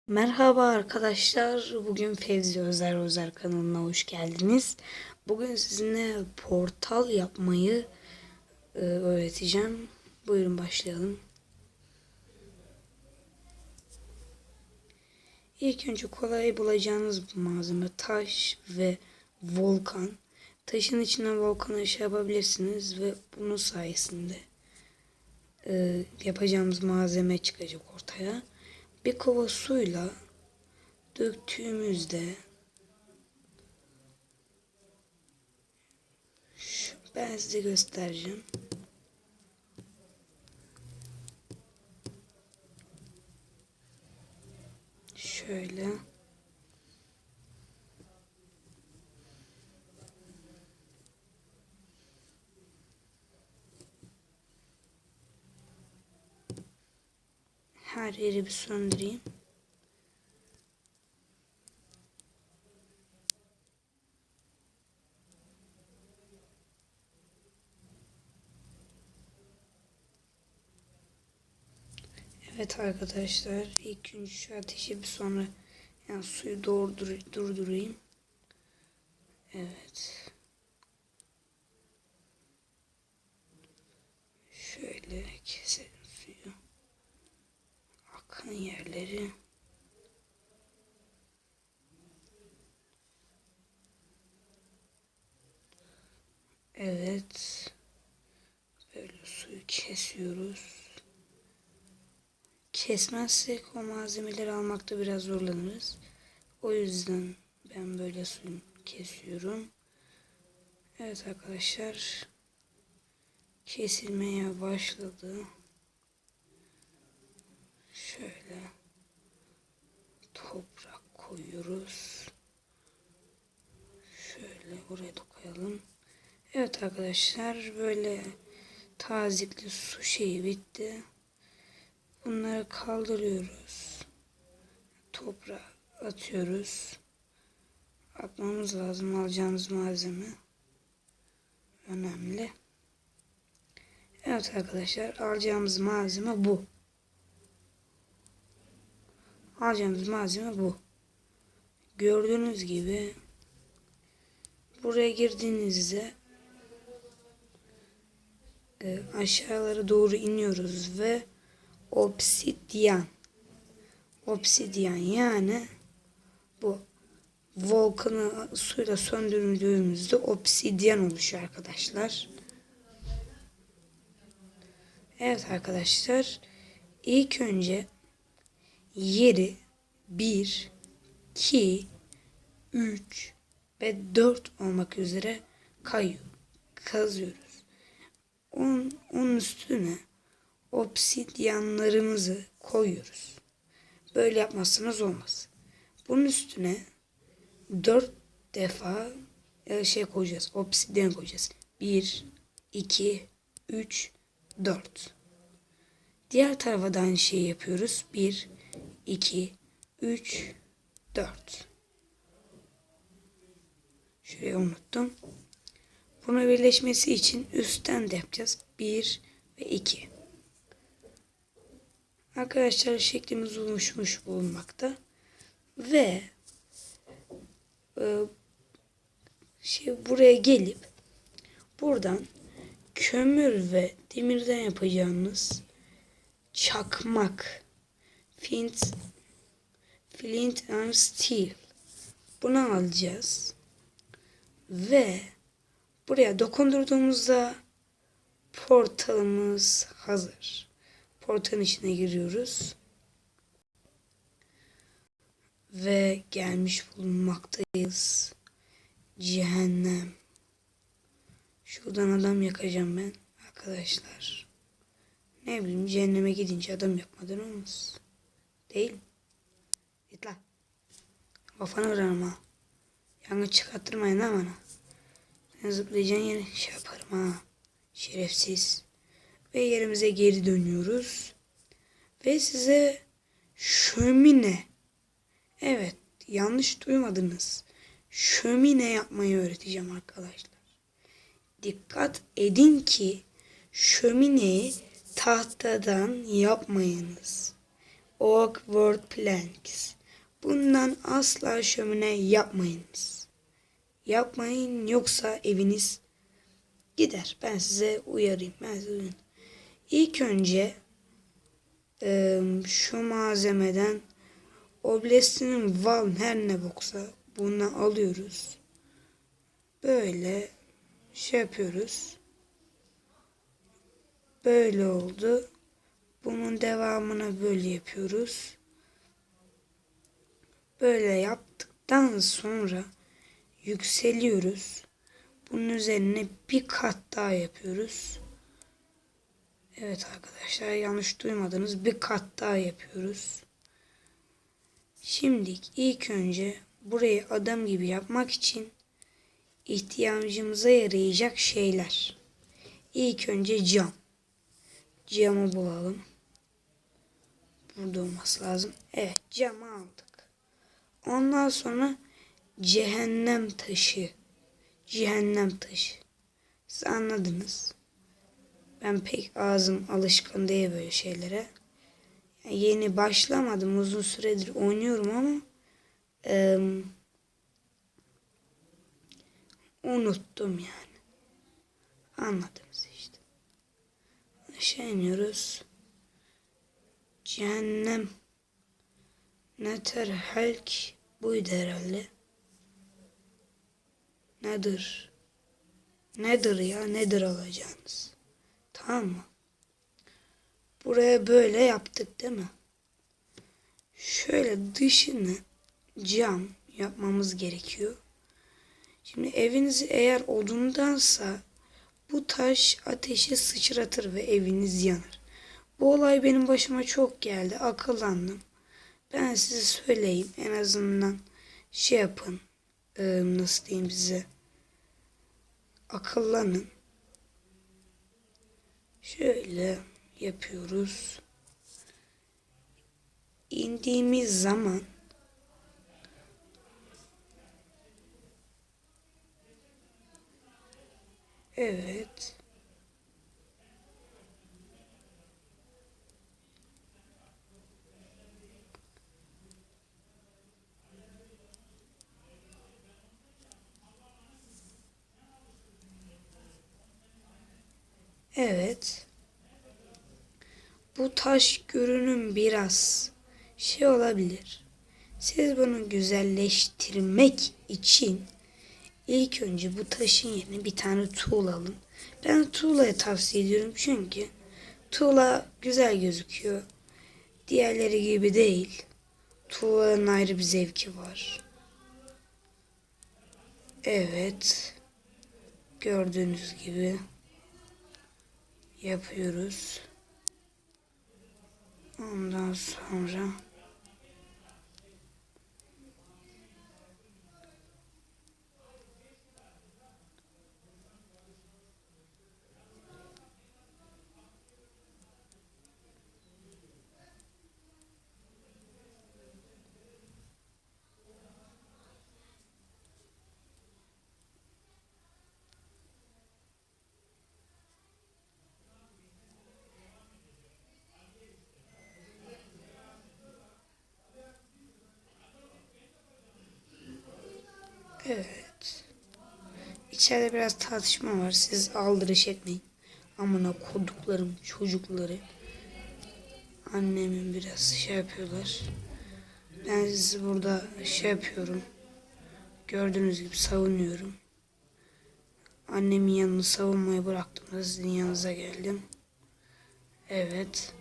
Merhaba arkadaşlar. Bugün Fevzi Özer kanalına hoş geldiniz. Bugün sizinle portal yapmayı öğreteceğim. Buyurun başlayalım. İlk önce kolay bulacağınız bir malzeme taş ve volkan. Taşın içine volkanı şey yapabilirsiniz ve bunun sayesinde yapacağımız malzeme çıkacak ortaya. Bir kova suyla döktüğümüzde ben size göstereceğim. Şöyle. Her yeri bir söndüreyim. Evet arkadaşlar, ilk önce şu ateşi bir sonra suyu durdurayım. Evet. Şöyle keselim suyu. Akan yerleri. Evet. Böyle suyu kesiyoruz. Kesmezsek o malzemeleri almakta biraz zorlanırız. O yüzden ben böyle suyu kesiyorum. Evet arkadaşlar. Kesilmeye başladı. Şöyle toprak koyuyoruz. Şöyle oraya da koyalım. Evet arkadaşlar, böyle tazikli su şeyi bitti. Bunları kaldırıyoruz. Toprağa atıyoruz. Atmamız lazım, alacağımız malzeme önemli. Evet arkadaşlar, alacağımız malzeme bu. Alacağımız malzeme bu. Gördüğünüz gibi buraya girdiğinizde aşağılara doğru iniyoruz ve obsidyen yani bu volkanı suyla söndürdüğümüzde obsidyen oluşuyor arkadaşlar. Evet arkadaşlar, ilk önce yeri 1, 2, 3 ve 4 olmak üzere kazıyoruz. Onun üstüne obsidyanlarımızı koyuyoruz. Böyle yapmazsanız olmaz. Bunun üstüne 4 defa koyacağız. Obsidyen koyacağız. 1, 2, 3, 4. Diğer tarafa da aynı şeyi yapıyoruz. 1, 2, 3, 4. Şurayı unuttum. Buna birleşmesi için üstten de yapacağız. 1 ve 2. Arkadaşlar, şeklimiz oluşmuş bulunmakta. Ve buraya gelip buradan kömür ve demirden yapacağımız çakmak, flint and steel, bunu alacağız ve buraya dokundurduğumuzda portalımız hazır. Portalın içine giriyoruz ve gelmiş bulunmaktayız. Cehennem. Şuradan adam yakacağım ben arkadaşlar. Ne bileyim, cehenneme gidince adam yapmadan olmaz. Değil mi? Git lan. Kafanı kırarım ha. Yangın çıkarttırmayın ha bana. Sen zıplayacağın yere şey yaparım ha. Şerefsiz. Ve yerimize geri dönüyoruz. Ve size şömine. Evet, yanlış duymadınız. Şömine yapmayı öğreteceğim arkadaşlar. Dikkat edin ki şömineyi tahtadan yapmayınız. Oak wood planks. Bundan asla şömine yapmayınız. Yapmayın, yoksa eviniz gider. Ben size uyarayım. İlk önce şu malzemeden Oblesti'nin Val her ne boksa bunu alıyoruz. Böyle şey yapıyoruz. Böyle oldu. Bunun devamını böyle yapıyoruz. Böyle yaptıktan sonra yükseliyoruz. Bunun üzerine bir kat daha yapıyoruz. Evet arkadaşlar, yanlış duymadınız. Bir kat daha yapıyoruz. Şimdi ilk önce burayı adam gibi yapmak için ihtiyacımıza yarayacak şeyler. İlk önce cam. Camı bulalım. Burada olması lazım. Evet, camı aldık. Ondan sonra cehennem taşı. Cehennem taşı. Siz anladınız. Ben pek ağzım alışkın değil böyle şeylere. Yani yeni başlamadım. Uzun süredir oynuyorum ama unuttum yani. Anladınız işte. Aşağı iniyoruz. Cehennem Neter Helk buydu herhalde. Nedir? Nedir ya? Nedir alacağınız? Tamam mı? Buraya böyle yaptık değil mi? Şöyle dışını cam yapmamız gerekiyor. Şimdi eviniz eğer odundansa bu taş ateşi sıçratır ve eviniz yanar. Bu olay benim başıma çok geldi. Akıllandım. Ben size söyleyeyim. En azından şey yapın. Nasıl diyeyim size. Akıllanın. Şöyle yapıyoruz. İndiğimiz zaman evet. Evet. Bu taş görünüm biraz şey olabilir. Siz bunu güzelleştirmek için ilk önce bu taşın yerine bir tane tuğla alın. Ben tuğlayı tavsiye ediyorum çünkü tuğla güzel gözüküyor. Diğerleri gibi değil. Tuğlanın ayrı bir zevki var. Evet. Gördüğünüz gibi yapıyoruz. Ondan sonra evet. İçeride biraz tartışma var. Siz aldırış etmeyin. Amına koduklarım çocukları. Annemin biraz şey yapıyorlar. Ben sizi burada şey yapıyorum. Gördüğünüz gibi savunuyorum. Annemin yanını savunmayı bıraktım da sizin yanınıza geldim. Evet.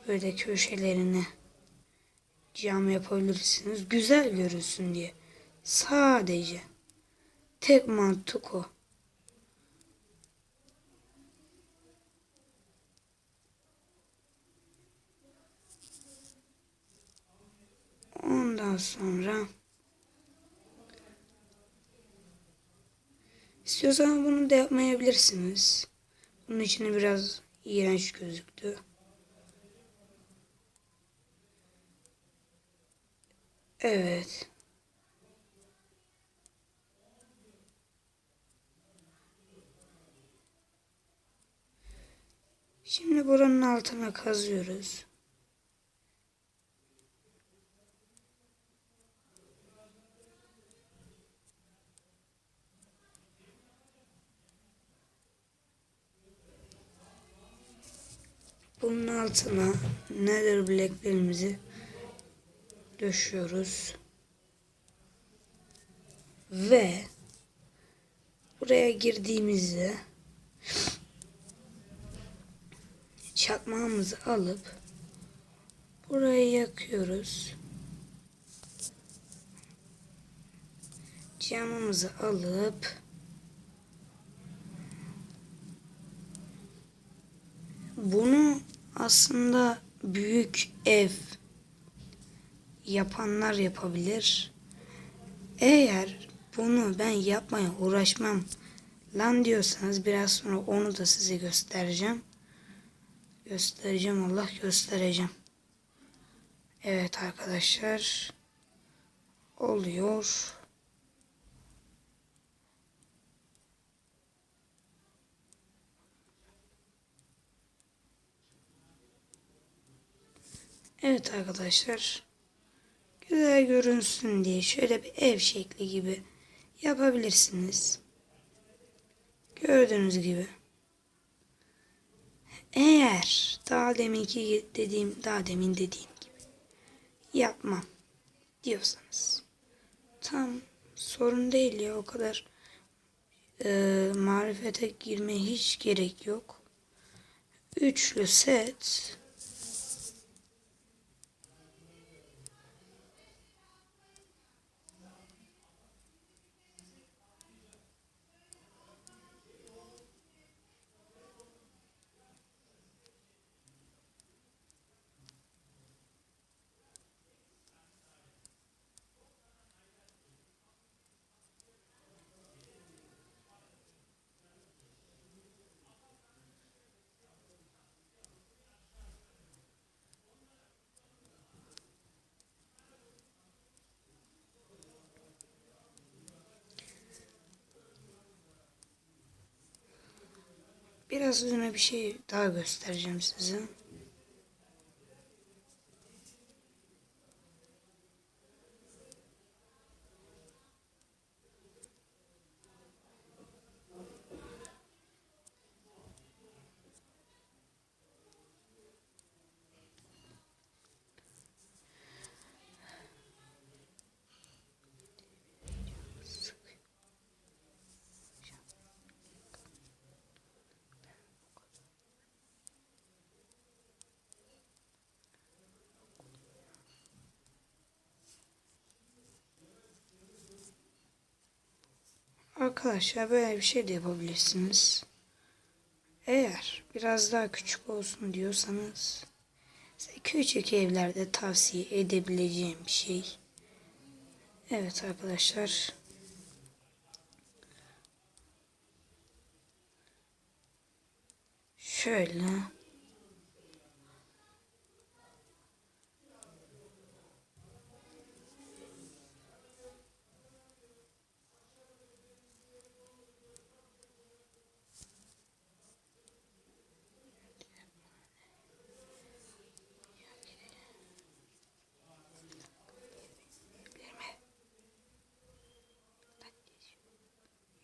Böyle köşelerine cam yapabilirsiniz. Güzel görünsün diye. Sadece. Tek mantık o. Ondan sonra istiyorsanız bunu da yapmayabilirsiniz. Bunun içine biraz iğrenç gözüktü. Evet. Şimdi buranın altına kazıyoruz. altına nether blacklerimizi döşüyoruz. Ve buraya girdiğimizde çakmağımızı alıp burayı yakıyoruz. Camımızı alıp bunu aslında büyük ev yapanlar yapabilir. Eğer bunu ben yapmaya uğraşmam lan diyorsanız biraz sonra onu da size göstereceğim. Allah göstereceğim. Evet arkadaşlar. Oluyor. Evet arkadaşlar. Güzel görünsün diye şöyle bir ev şekli gibi yapabilirsiniz. Gördüğünüz gibi. Eğer daha demin dediğim gibi yapmam diyorsanız tam sorun değil ya, o kadar marifete girmeye hiç gerek yok. Üçlü set biraz üzerine bir şey daha göstereceğim size. Arkadaşlar böyle bir şey de yapabilirsiniz. Eğer biraz daha küçük olsun diyorsanız size küçük evlerde tavsiye edebileceğim bir şey. Evet arkadaşlar. Şöyle.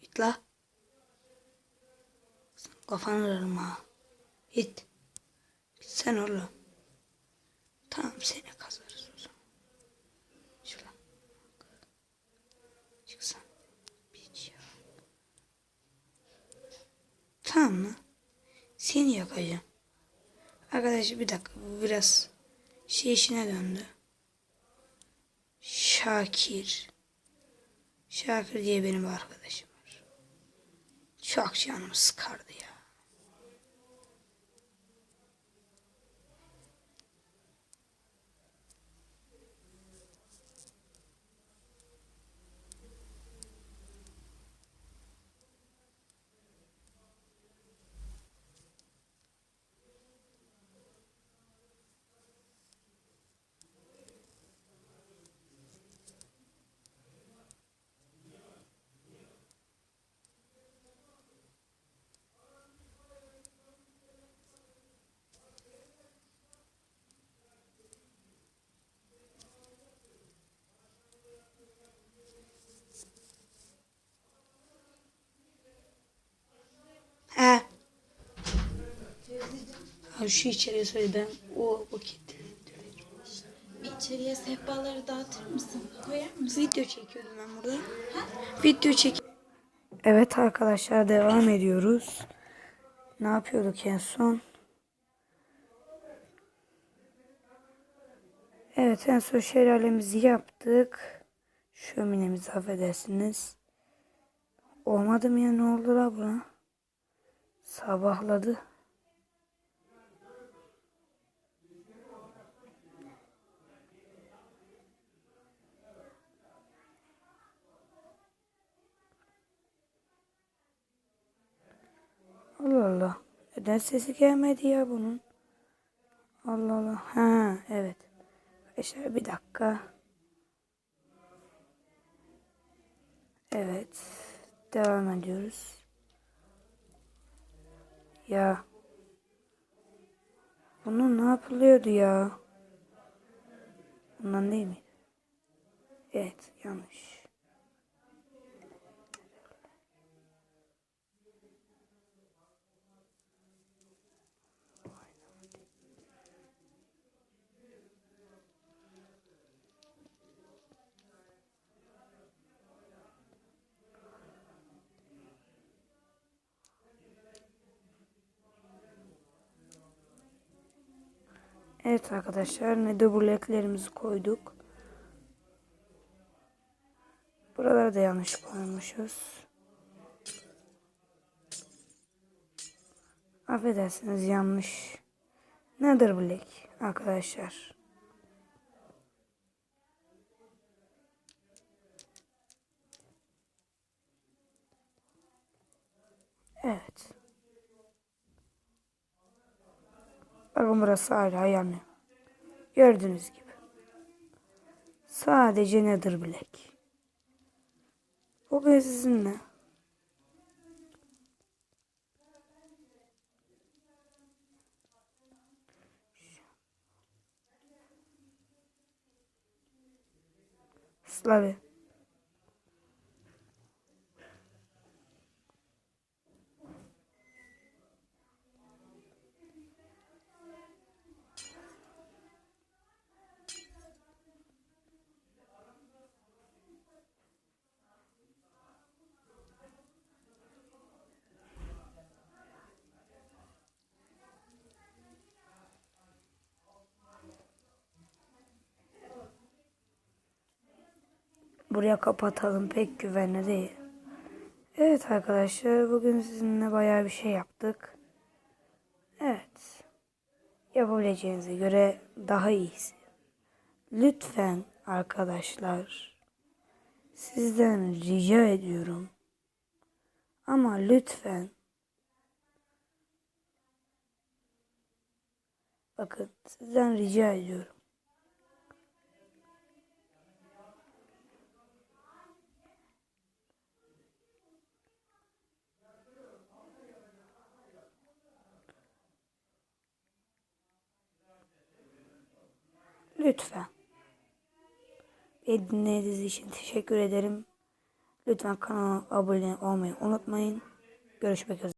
Git la. Kafanı kırarım ha. Git. Git sen oğlum. Tamam seni kazarız o zaman. Şuradan. Çıksan. Piç ya. Tamam mı? Seni yakacağım. Arkadaşlar bir dakika, bu biraz şey işine döndü. Şakir. Şakir diye benim bir arkadaşım var. Çok canımı sıkardı ya. Ha, şu içeriye söyle, ben o vakit Bir içeriye sehpaları dağıtır mısın? Koyar mısın? video çekiyordum ben burada. Video çek. Evet arkadaşlar, devam ediyoruz. Ne yapıyorduk en son? Evet, en son şelalemizi yaptık. Şöminemizi affedersiniz. Olmadı mı ya, ne oldu la buna? Sabahladı. Allah Allah. Neden sesi gelmedi ya bunun? Allah Allah. Ha evet. Arkadaşlar bir dakika. Evet. Devam ediyoruz. Ya. Bunun ne yapılıyordu ya? Bundan değil mi? Evet, yanlış. Evet arkadaşlar, nether blocklerimizi koyduk. Buraları da yanlış koymuşuz. Affedersiniz, yanlış. Nether block arkadaşlar. Evet. Bakın, burası hala yanıyor. Gördüğünüz gibi. Sadece nether block. Bugün sizinle Slavi. Buraya kapatalım, pek güvenli değil. Evet arkadaşlar, bugün sizinle bayağı bir şey yaptık. Evet. Yapabileceğinize göre daha iyisi. Lütfen arkadaşlar, sizden rica ediyorum. Ama lütfen, bakın, sizden rica ediyorum. Lütfen. Beni dinlediğiniz için teşekkür ederim. Lütfen kanala abone olmayı unutmayın. Görüşmek üzere.